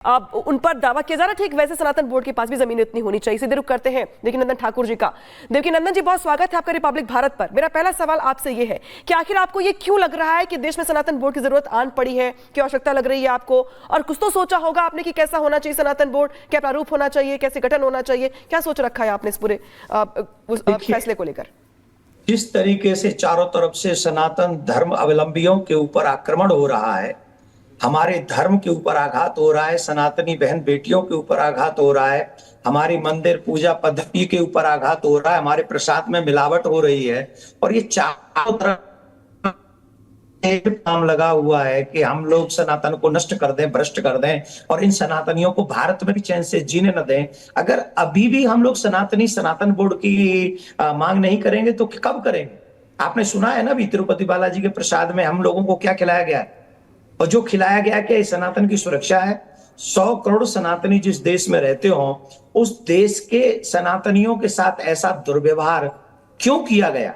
अब उन पर दावा किया जा रहा है, ठीक वैसे सनातन बोर्ड के पास भी जमीन इतनी होनी चाहिए। सीधे रुख करते हैं देवकीनंदन ठाकुर जी का। देवकीनंदन जी, बहुत स्वागत है आपका रिपब्लिक भारत पर। मेरा पहला सवाल आपसे ये है कि आखिर आपको ये क्यों लग रहा है कि देश में सनातन बोर्ड की जरूरत आन पड़ी है, क्या आवश्यकता लग रही है आपको? और कुछ तो सोचा होगा आपने कि कैसा होना चाहिए सनातन बोर्ड, क्या प्रारूप होना चाहिए, कैसे गठन होना चाहिए, क्या सोच रखा है आपने इस पूरे फैसले को लेकर? जिस तरीके से चारों तरफ से सनातन धर्म अवलंबियों के ऊपर आक्रमण हो रहा है, हमारे धर्म के ऊपर आघात हो रहा है, सनातनी बहन बेटियों के ऊपर आघात हो रहा है, हमारी मंदिर पूजा पद्धति के ऊपर आघात हो रहा है, हमारे प्रसाद में मिलावट हो रही है, और ये चारों तरफ काम लगा हुआ है कि हम लोग सनातन को नष्ट कर दें, भ्रष्ट कर दें, और इन सनातनियों को भारत में भी चैन से जीने न दें। अगर अभी भी हम लोग सनातन बोर्ड की मांग नहीं करेंगे तो कब करेंगे? आपने सुना है ना, भी तिरुपति बालाजी के प्रसाद में हम लोगों को क्या खिलाया गया है, और जो खिलाया गया क्या सनातन की सुरक्षा है? 100 करोड़ सनातनी जिस देश में रहते हो, उस देश के सनातनियों के साथ ऐसा दुर्व्यवहार क्यों किया गया?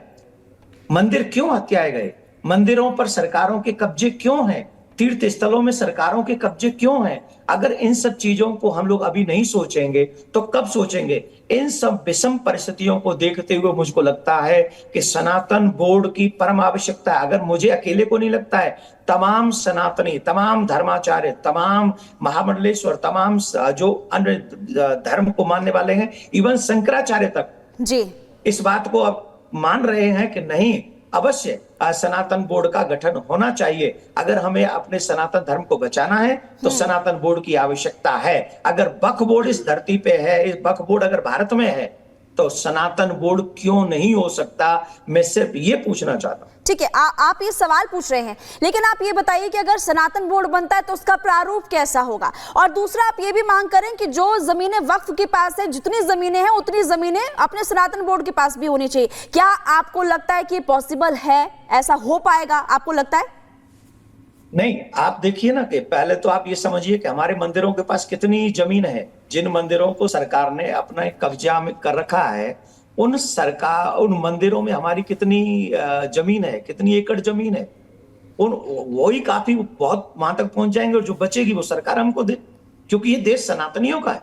मंदिर क्यों हत्याए गए? मंदिरों पर सरकारों के कब्जे क्यों हैं? तीर्थ स्थलों में सरकारों के कब्जे क्यों हैं? अगर इन सब चीजों को हम लोग अभी नहीं सोचेंगे तो कब सोचेंगे? इन सब विषम परिस्थितियों को देखते हुए मुझको लगता है कि सनातन बोर्ड की परम आवश्यकता है। अगर मुझे अकेले को नहीं लगता है, तमाम सनातनी, तमाम धर्माचार्य, तमाम महामंडलेश्वर, तमाम जो अन्य धर्म को मानने वाले हैं, इवन शंकराचार्य तक जी इस बात को अब मान रहे हैं कि नहीं, अवश्य सनातन बोर्ड का गठन होना चाहिए। अगर हमें अपने सनातन धर्म को बचाना है तो सनातन बोर्ड की आवश्यकता है। अगर वक्फ बोर्ड इस धरती पे है, इस वक्फ बोर्ड अगर भारत में है, तो सनातन बोर्ड क्यों नहीं हो सकता? मैं सिर्फ ये पूछना चाहता हूं। ठीक है, आप ये सवाल पूछ रहे हैं, लेकिन आप ये बताइए कि अगर सनातन बोर्ड बनता है तो उसका प्रारूप कैसा होगा? और दूसरा, आप ये भी मांग करें कि जो जमीनें वक्फ के पास है, जितनी जमीनें हैं उतनी जमीनें अपने सनातन बोर्ड के पास भी होनी चाहिए। क्या आपको लगता है कि पॉसिबल है, ऐसा हो पाएगा? आपको लगता है? नहीं, आप देखिए ना कि पहले तो आप ये समझिए कि हमारे मंदिरों के पास कितनी जमीन है। जिन मंदिरों को सरकार ने अपना कब्जा में कर रखा है, उन मंदिरों में हमारी कितनी जमीन है, कितनी एकड़ जमीन है, वही काफी बहुत वहां तक पहुंच जाएंगे, और जो बचेगी वो सरकार हमको दे, क्योंकि ये देश सनातनियों का है।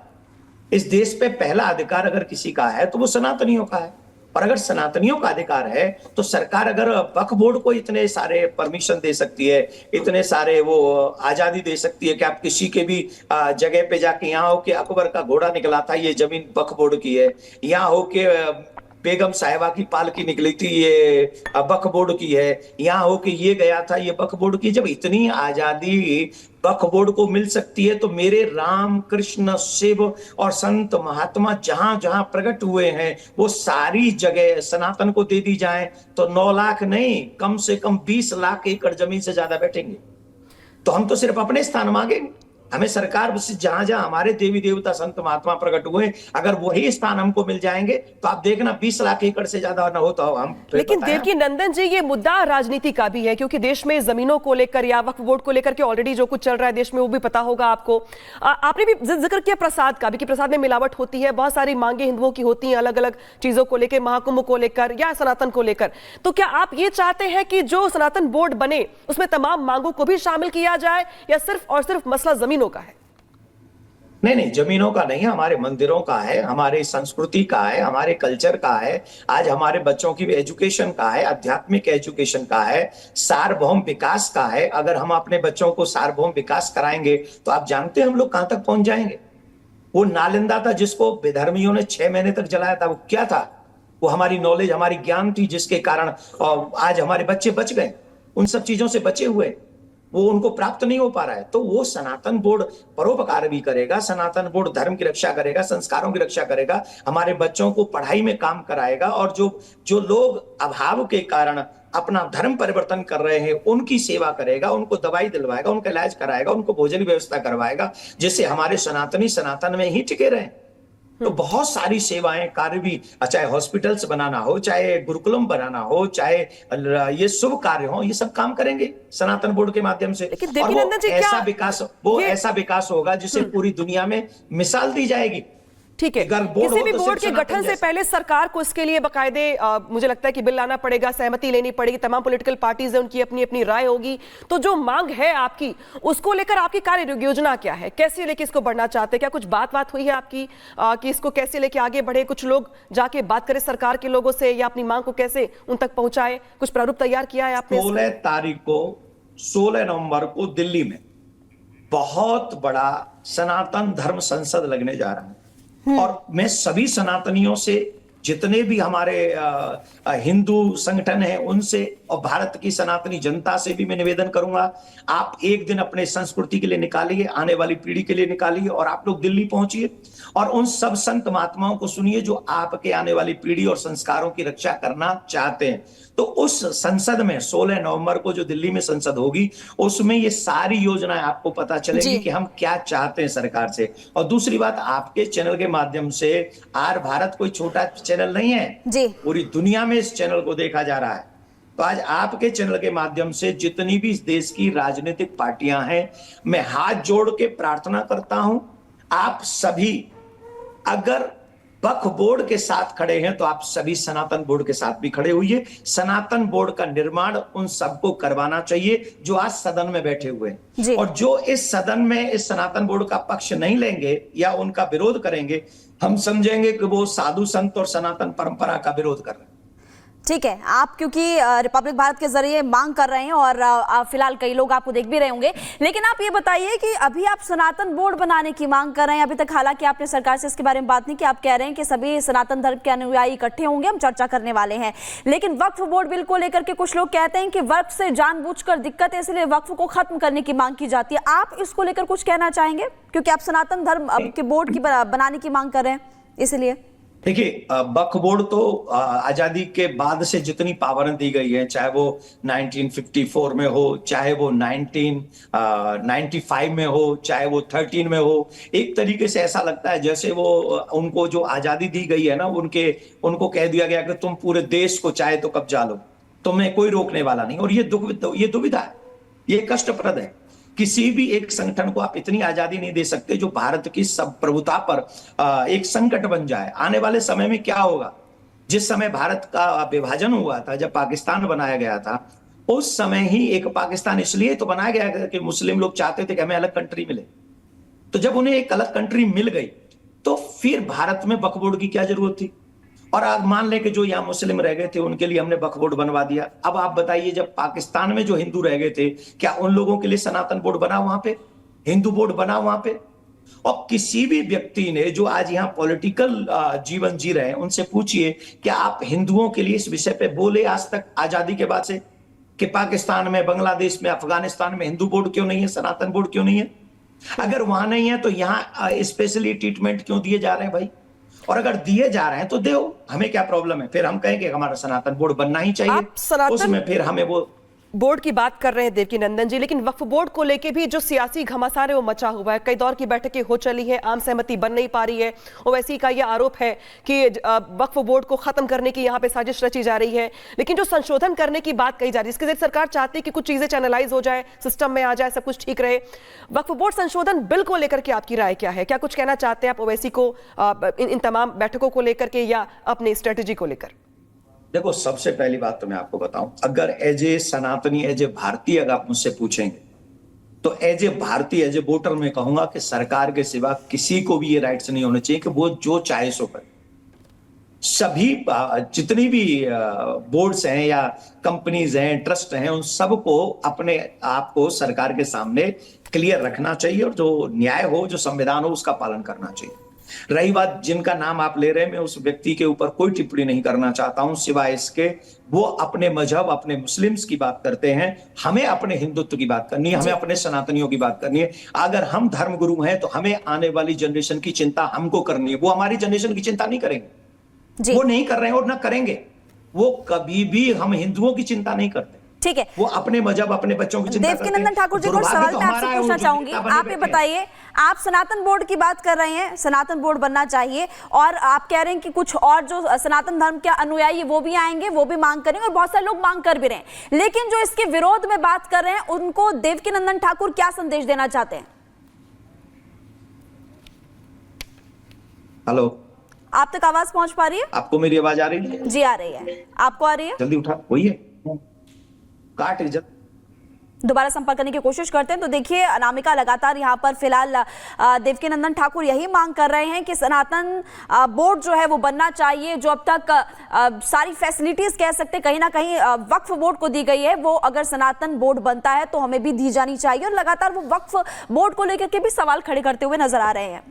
इस देश पे पहला अधिकार अगर किसी का है तो वो सनातनियों का है। और अगर सनातनियों का अधिकार है तो सरकार अगर वक्फ बोर्ड को इतने सारे परमिशन दे सकती है, इतने सारे वो आजादी दे सकती है कि आप किसी के भी जगह पे जाके, यहाँ हो कि अकबर का घोड़ा निकला था, ये जमीन वक्फ बोर्ड की है, यहाँ हो के बेगम साहिबा की पालकी निकली थी, ये वक्फ बोर्ड की है, यहाँ हो कि ये गया था, ये वक्फ बोर्ड की। जब इतनी आजादी वक्फ बोर्ड को मिल सकती है तो मेरे राम कृष्ण शिव और संत महात्मा जहां जहां प्रकट हुए हैं वो सारी जगह सनातन को दे दी जाए, तो 9 लाख नहीं, कम से कम 20 लाख एकड़ जमीन से ज्यादा बैठेंगे। तो हम तो सिर्फ अपने स्थान मांगेंगे, हमें सरकार जहां जहां हमारे देवी देवता संत महात्मा प्रकट हुए, अगर वही स्थान हमको मिल जाएंगे तो आप देखना 20 लाख एकड़ से ज्यादा न हो तो हम। लेकिन देवकीनंदन जी, ये मुद्दा राजनीति का भी है, क्योंकि देश में जमीनों को लेकर या वक्फ बोर्ड को लेकर के ऑलरेडी जो कुछ चल रहा है देश में वो भी पता होगा आपको। आपने भी जिक्र किया प्रसाद का भी कि प्रसाद में मिलावट होती है, बहुत सारी मांगे हिंदुओं की होती हैं अलग अलग चीजों को लेकर, महाकुंभ को लेकर या सनातन को लेकर। तो क्या आप ये चाहते हैं कि जो सनातन बोर्ड बने उसमें तमाम मांगों को भी शामिल किया जाए, या सिर्फ और सिर्फ मसला जमीनों का है? नहीं, जमीनों का नहीं है, हमारे मंदिरों का है, हमारी संस्कृति का है, हमारे कल्चर का है, आज हमारे बच्चों की एजुकेशन का है, आध्यात्मिक एजुकेशन का है, सार्वभौम विकास का है। अगर हम अपने बच्चों को सार्वभौम विकास कराएंगे तो आप जानते हैं हम लोग कहां तक पहुंच जाएंगे। वो नालंदा था जिसको विधर्मियों ने 6 महीने तक जलाया था, वो क्या था? वो हमारी नॉलेज, हमारी ज्ञान थी, जिसके कारण आज हमारे बच्चे बच गए, उन सब चीजों से बचे हुए, वो उनको प्राप्त नहीं हो पा रहा है। तो वो सनातन बोर्ड परोपकार भी करेगा, सनातन बोर्ड धर्म की रक्षा करेगा, संस्कारों की रक्षा करेगा, हमारे बच्चों को पढ़ाई में काम कराएगा, और जो लोग अभाव के कारण अपना धर्म परिवर्तन कर रहे हैं उनकी सेवा करेगा, उनको दवाई दिलवाएगा, उनका इलाज कराएगा, उनको भोजन की व्यवस्था करवाएगा, जिससे हमारे सनातनी सनातन में ही टिके रहे। तो बहुत सारी सेवाएं, कार्य भी, चाहे हॉस्पिटल्स बनाना हो, चाहे गुरुकुलम बनाना हो, चाहे ये शुभ कार्य हो, ये सब काम करेंगे सनातन बोर्ड के माध्यम से। और वो ऐसा विकास होगा जिसे पूरी दुनिया में मिसाल दी जाएगी। ठीक है, किसी भी बोर्ड के गठन से पहले सरकार को इसके लिए बाकायदे मुझे लगता है कि बिल लाना पड़ेगा, सहमति लेनी पड़ेगी, तमाम पॉलिटिकल पार्टीज है, उनकी अपनी अपनी राय होगी। तो जो मांग है आपकी, उसको लेकर आपकी कार्य योजना क्या है? कैसे लेके इसको बढ़ना चाहते हैं? क्या कुछ बात हुई है आपकी कि इसको कैसे लेके आगे बढ़े? कुछ लोग जाके बात करें सरकार के लोगों से, या अपनी मांग को कैसे उन तक पहुंचाए? कुछ प्रारूप तैयार किया है आपने? 16 नवंबर को दिल्ली में बहुत बड़ा सनातन धर्म संसद लगने जा रहा है, और मैं सभी सनातनियों से, जितने भी हमारे हिंदू संगठन हैं उनसे, और भारत की सनातनी जनता से भी मैं निवेदन करूंगा, आप एक दिन अपने संस्कृति के लिए निकालिए, आने वाली पीढ़ी के लिए निकालिए, और आप लोग दिल्ली पहुंचिए और उन सब संत महात्माओं को सुनिए जो आपके आने वाली पीढ़ी और संस्कारों की रक्षा करना चाहते हैं। तो उस संसद में 16 नवंबर को जो दिल्ली में संसद होगी, उसमें ये सारी योजनाएं आपको पता चलेगी कि हम क्या चाहते हैं सरकार से। और दूसरी बात, आपके चैनल के माध्यम से, आर भारत कोई छोटा चैनल नहीं है जी, पूरी दुनिया में इस चैनल को देखा जा रहा है। तो आज आपके चैनल के माध्यम से जितनी भी इस देश की राजनीतिक पार्टियां हैं, मैं हाथ जोड़ के प्रार्थना करता हूं, आप सभी अगर वक्फ बोर्ड के साथ खड़े हैं तो आप सभी सनातन बोर्ड के साथ भी खड़े हुए। सनातन बोर्ड का निर्माण उन सबको करवाना चाहिए जो आज सदन में बैठे हुए हैं, और जो इस सदन में इस सनातन बोर्ड का पक्ष नहीं लेंगे या उनका विरोध करेंगे, हम समझेंगे कि वो साधु संत और सनातन परंपरा का विरोध कर रहे हैं। ठीक है, आप क्योंकि रिपब्लिक भारत के जरिए मांग कर रहे हैं और फिलहाल कई लोग आपको देख भी रहे होंगे, लेकिन आप ये बताइए कि अभी आप सनातन बोर्ड बनाने की मांग कर रहे हैं। अभी तक हालांकि आपने सरकार से इसके बारे में बात नहीं की, आप कह रहे हैं कि सभी सनातन धर्म के अनुयायी इकट्ठे होंगे, हम चर्चा करने वाले हैं। लेकिन वक्फ बोर्ड बिल को लेकर के कुछ लोग कहते हैं कि वक्फ से जानबूझकर दिक्कत है, इसलिए वक्फ को खत्म करने की मांग की जाती है। आप इसको लेकर कुछ कहना चाहेंगे, क्योंकि आप सनातन धर्म के बोर्ड की बनाने की मांग कर रहे हैं, इसलिए? देखिए, वक्फ बोर्ड तो आजादी के बाद से जितनी पावर दी गई है, चाहे वो 1954 में हो, चाहे वो 1995 में हो, चाहे वो 13 में हो, एक तरीके से ऐसा लगता है जैसे वो उनको जो आजादी दी गई है ना, उनको कह दिया गया कि तुम पूरे देश को चाहे तो कब्जा लो, तुम्हें कोई रोकने वाला नहीं। और ये दुविधा है, ये कष्टप्रद है। किसी भी एक संगठन को आप इतनी आजादी नहीं दे सकते जो भारत की सब प्रभुता पर एक संकट बन जाए। आने वाले समय में क्या होगा? जिस समय भारत का विभाजन हुआ था, जब पाकिस्तान बनाया गया था, उस समय ही एक पाकिस्तान इसलिए तो बनाया गया कि मुस्लिम लोग चाहते थे कि हमें अलग कंट्री मिले। तो जब उन्हें एक अलग कंट्री मिल गई तो फिर भारत में वक्फ बोर्ड की क्या जरूरत थी? और आज मान लें कि जो यहाँ मुस्लिम रह गए थे उनके लिए हमने वक्फ बोर्ड बनवा दिया। अब आप बताइए, जब पाकिस्तान में जो हिंदू रह गए थे, क्या उन लोगों के लिए सनातन बोर्ड बना वहां पे, हिंदू बोर्ड बना वहां पे? और किसी भी व्यक्ति ने जो आज यहाँ पॉलिटिकल जीवन जी रहे हैं, उनसे पूछिए क्या आप हिंदुओं के लिए इस विषय पे बोले आज तक, आजादी के बाद से, कि पाकिस्तान में, बांग्लादेश में, अफगानिस्तान में हिंदू बोर्ड क्यों नहीं है, सनातन बोर्ड क्यों नहीं है? अगर वहां नहीं है तो यहाँ स्पेशली ट्रीटमेंट क्यों दिए जा रहे हैं भाई? और अगर दिए जा रहे हैं तो दो, हमें क्या प्रॉब्लम है? फिर हम कहेंगे हमारा सनातन बोर्ड बनना ही चाहिए, उसमें फिर हमें वो बोर्ड की बात कर रहे हैं देवकीनंदन जी, लेकिन वक्फ बोर्ड को लेके भी जो सियासी घमासान है वो मचा हुआ है। कई दौर की बैठकें हो चली है, आम सहमति बन नहीं पा रही है। ओवैसी का यह आरोप है कि वक्फ बोर्ड को खत्म करने की यहाँ पे साजिश रची जा रही है, लेकिन जो संशोधन करने की बात कही जा रही है, इसके जरिए सरकार चाहती है कि कुछ चीजें चैनलाइज हो जाए, सिस्टम में आ जाए, सब कुछ ठीक रहे। वक्फ बोर्ड संशोधन बिल को लेकर के आपकी राय क्या है? क्या कुछ कहना चाहते हैं आप ओवैसी को इन तमाम बैठकों को लेकर के या अपनी स्ट्रेटेजी को लेकर? देखो, सबसे पहली बात तो मैं आपको बताऊं, अगर एज ए सनातनी, एज ए भारतीय अगर आप मुझसे पूछेंगे तो एज ए भारतीय, एज ए वोटर मैं कहूंगा कि सरकार के सिवा किसी को भी ये राइट्स नहीं होने चाहिए कि वो जो चाहे सो करे। सभी जितनी भी बोर्ड्स हैं या कंपनीज हैं, ट्रस्ट हैं, उन सबको अपने आप को सरकार के सामने क्लियर रखना चाहिए और जो न्याय हो, जो संविधान हो, उसका पालन करना चाहिए। रही बात जिनका नाम आप ले रहे हैं, मैं उस व्यक्ति के ऊपर कोई टिप्पणी नहीं करना चाहता हूं सिवाय इसके वो अपने मजहब, अपने मुस्लिम्स की बात करते हैं, हमें अपने हिंदुत्व की बात करनी है, हमें अपने सनातनियों की बात करनी है। अगर हम धर्मगुरु हैं तो हमें आने वाली जनरेशन की चिंता हमको करनी है, वो हमारी जनरेशन की चिंता नहीं करेंगे, वो नहीं कर रहे हैं और ना करेंगे। वो कभी भी हम हिंदुओं की चिंता नहीं करते, ठीक है, वो अपने मजहब, अपने बच्चों की चिंता करते हैं। देवकीनंदन ठाकुर जी को सवाल मैं आपसे पूछना चाहूंगी, आप ये बताइए, आप सनातन बोर्ड की बात कर रहे हैं, सनातन बोर्ड बनना चाहिए, और आप कह रहे हैं कि कुछ और जो सनातन धर्म के अनुयायी वो भी आएंगे, वो भी मांग करेंगे, और बहुत सारे लोग मांग कर भी रहे हैं, लेकिन जो इसके विरोध में बात कर रहे हैं उनको देवकीनंदन ठाकुर क्या संदेश देना चाहते हैं? हेलो, आप तक आवाज पहुंच पा रही है? आपको मेरी आवाज आ रही है? जी आ रही है, आपको आ रही है? जल्दी उठा, वही है, काट जल्दी। दोबारा संपर्क करने की कोशिश करते हैं। तो देखिए अनामिका लगातार यहाँ पर फिलहाल देवकीनंदन ठाकुर यही मांग कर रहे हैं कि सनातन बोर्ड जो है वो बनना चाहिए। जो अब तक सारी फैसिलिटीज कह सकते कहीं ना कहीं वक्फ बोर्ड को दी गई है, वो अगर सनातन बोर्ड बनता है तो हमें भी दी जानी चाहिए। और लगातार वो वक्फ बोर्ड को लेकर के भी सवाल खड़े करते हुए नजर आ रहे हैं।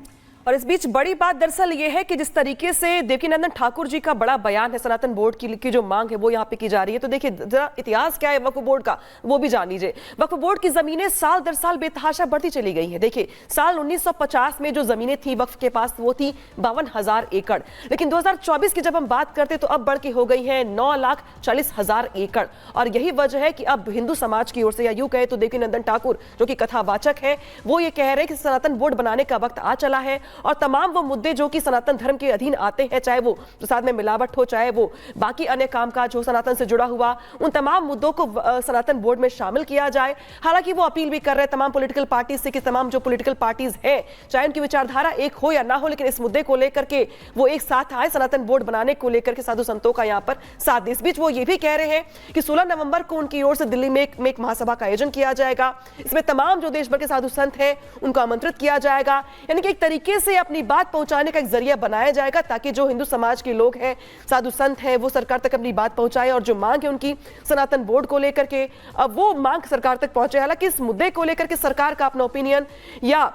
और इस बीच बड़ी बात दरअसल ये है कि जिस तरीके से देवकीनंदन ठाकुर जी का बड़ा बयान है, सनातन बोर्ड की जो मांग है वो यहाँ पे की जा रही है। तो देखिए जरा इतिहास क्या है वक्फ बोर्ड का वो भी जान लीजिए। वक्फ बोर्ड की जमीनें साल दर साल बेतहाशा बढ़ती चली गई हैं। देखिए साल 1950 में जो जमीनें थी वक्फ के पास वो थी 52,000 एकड़, लेकिन 2024 की जब हम बात करते तो अब बढ़ के हो गई है 9,40,000 एकड़। और यही वजह है कि अब हिंदू समाज की ओर से, या यूं कहे तो देवकीनंदन ठाकुर जो कि कथावाचक है, वो ये कह रहे हैं कि सनातन बोर्ड बनाने का वक्त आ चला है और तमाम वो मुद्दे जो कि सनातन धर्म के अधीन आते हैं, चाहे वो प्रसाद में मिलावट हो, चाहे वो बाकी अन्य कामकाज हो सनातन से जुड़ा हुआ, उन तमाम मुद्दों को सनातन बोर्ड में शामिल किया जाए। हालांकि वो अपील भी कर रहे हैं तमाम पॉलिटिकल पार्टीज से कि तमाम जो पॉलिटिकल पार्टीज हैं, चाहे उनकी विचारधारा एक हो या ना हो, लेकिन इस मुद्दे को लेकर के वो एक साथ आए, सनातन बोर्ड बनाने को लेकर के साधु संतों का यहाँ पर साथ दे। इस बीच वो ये भी कह रहे हैं कि 16 नवंबर को उनकी ओर से दिल्ली में एक महासभा का आयोजन किया जाएगा। इसमें तमाम जो देश भर के साधु संत हैं उनको आमंत्रित किया जाएगा, यानी कि एक तरीके से अपनी बात पहुंचाने का एक जरिया बनाया जाएगा ताकि जो हिंदू समाज के लोग हैं, साधु संत हैं, वो सरकार तक अपनी बात पहुंचाए और जो मांग है उनकी सनातन बोर्ड को लेकर के वो मांग सरकार तक पहुंचे। हालांकि इस मुद्दे को लेकर के सरकार का अपना ओपिनियन या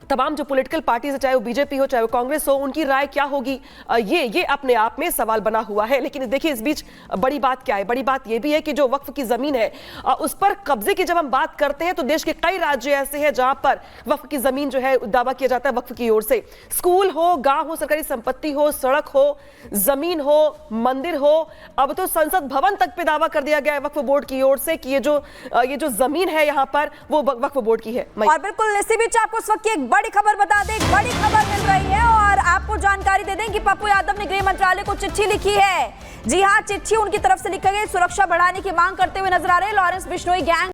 तमाम जो पॉलिटिकल पार्टीज है, चाहे वो बीजेपी हो चाहे वो कांग्रेस हो, उनकी राय क्या होगी, ये अपने आप में सवाल बना हुआ है। लेकिन देखिए इस बीच बड़ी बात क्या है, बड़ी बात ये भी है कि जो वक्फ की जमीन है उस पर कब्जे की जब हम बात करते हैं तो देश के कई राज्य ऐसे हैं जहां पर वक्फ की जमीन जो है दावा किया जाता है वक्फ की ओर से। स्कूल हो, गांव हो, सरकारी संपत्ति हो, सड़क हो, जमीन हो, मंदिर हो, अब तो संसद भवन तक पे दावा कर दिया गया है वक्फ बोर्ड की ओर से कि ये जो जमीन है यहाँ पर वो वक्फ बोर्ड की है। और बिल्कुल इसी बीच आपको इस वक्त की एक बड़ी खबर बता दें, एक बड़ी खबर मिल रही है और आपको जानकारी दे दें कि पप्पू यादव ने गृह मंत्रालय को चिट्ठी लिखी है। जी हां, चिट्ठी उनकी तरफ से लिखी गई, सुरक्षा बढ़ाने की मांग करते हुए नजर आ रहे हैं। Lawrence Bishnoi gang